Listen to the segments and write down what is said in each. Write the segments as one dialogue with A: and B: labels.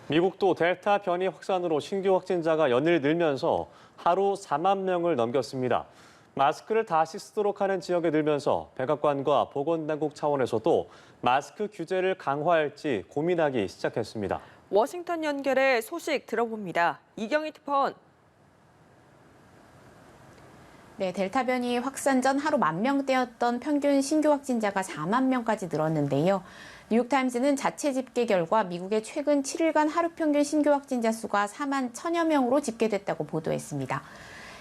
A: 미국도 델타 변이 확산으로 신규 확진자가 연일 늘면서 하루 4만 명을 넘겼습니다. 마스크를 다시 쓰도록 하는 지역이 늘면서 백악관과 보건당국 차원에서도 마스크 규제를 강화할지 고민하기 시작했습니다.
B: 워싱턴 연결해 소식 들어봅니다. 이경희 특파원.
C: 네, 델타 변이 확산 전 하루 10,000명대였던 평균 신규 확진자가 4만 명까지 늘었는데요. 뉴욕타임스는 자체 집계 결과 미국의 최근 7일간 하루 평균 신규 확진자 수가 4만 1,000여 명으로 집계됐다고 보도했습니다.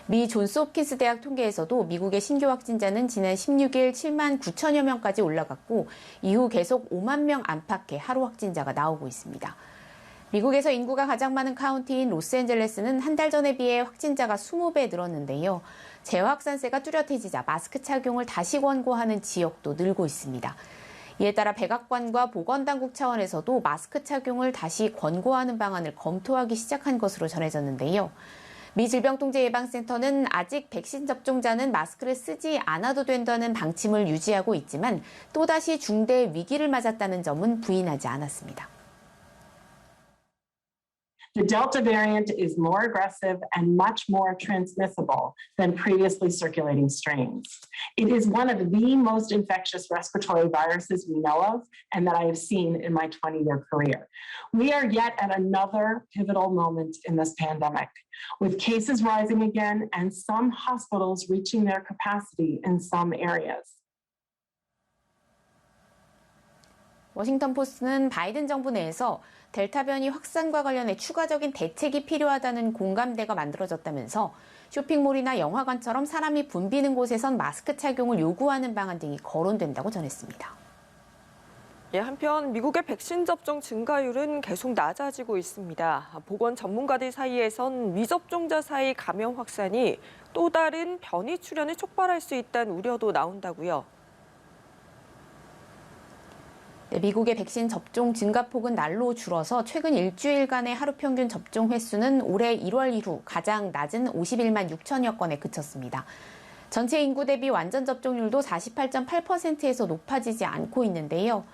C: 미 존스 홉킨스 대학 통계에서도 미국의 신규 확진자는 지난 16일 7만 9천여 명까지 올라갔고 이후 계속 5만 명 안팎의 하루 확진자가 나오고 있습니다. 미국에서 인구가 가장 많은 카운티인 로스앤젤레스는 한 달 전에 비해 확진자가 20배 늘었는데요. 재확산세가 뚜렷해지자 마스크 착용을 다시 권고하는 지역도 늘고 있습니다. 이에 따라 백악관과 보건당국 차원에서도 마스크 착용을 다시 권고하는 방안을 검토하기 시작한 것으로 전해졌는데요. 미 질병통제예방센터는 아직 백신 접종자는 마스크를 쓰지 않아도 된다는 방침을 유지하고 있지만 또다시 중대 위기를 맞았다는 점은 부인하지 않았습니다.
D: The Delta variant is more aggressive and much more transmissible than previously circulating strains. It is one of the most infectious respiratory viruses we know of and that I have seen in my 20-year career. We are yet at another pivotal moment in this pandemic, with cases rising again and some hospitals reaching their capacity in some areas.
C: 워싱턴 포스트는 바이든 정부 내에서 델타 변이 확산과 관련해 추가적인 대책이 필요하다는 공감대가 만들어졌다면서 쇼핑몰이나 영화관처럼 사람이 붐비는 곳에선 마스크 착용을 요구하는 방안 등이 거론된다고 전했습니다.
B: 한편 미국의 백신 접종 증가율은 계속 낮아지고 있습니다. 보건 전문가들 사이에선 미접종자 사이 감염 확산이 또 다른 변이 출현을 촉발할 수 있다는 우려도 나온다고요.
C: 미국의 백신 접종 증가폭은 날로 줄어서 최근 일주일간의 하루 평균 접종 횟수는 올해 1월 이후 가장 낮은 51만 6천여 건에 그쳤습니다. 전체 인구 대비 완전 접종률도 48.8%에서 높아지지 않고 있는데요.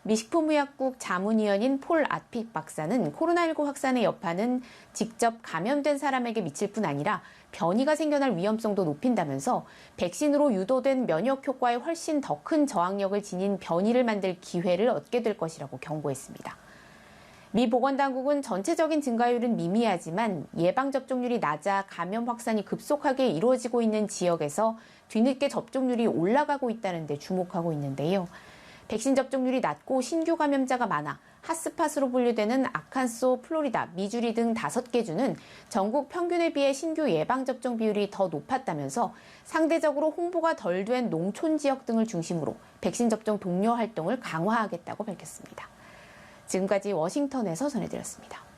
C: 미 식품의약국 자문위원인 폴 아픽 박사는 코로나19 확산의 여파는 직접 감염된 사람에게 미칠 뿐 아니라 변이가 생겨날 위험성도 높인다면서 백신으로 유도된 면역 효과에 훨씬 더 큰 저항력을 지닌 변이를 만들 기회를 얻게 될 것이라고 경고했습니다. 미 보건당국은 전체적인 증가율은 미미하지만 예방접종률이 낮아 감염 확산이 급속하게 이루어지고 있는 지역에서 뒤늦게 접종률이 올라가고 있다는 데 주목하고 있는데요. 백신 접종률이 낮고 신규 감염자가 많아 핫스팟으로 분류되는 아칸소, 플로리다, 미주리 등 5개 주는 전국 평균에 비해 신규 예방접종 비율이 더 높았다면서 상대적으로 홍보가 덜 된 농촌 지역 등을 중심으로 백신 접종 독려 활동을 강화하겠다고 밝혔습니다. 지금까지 워싱턴에서 전해드렸습니다.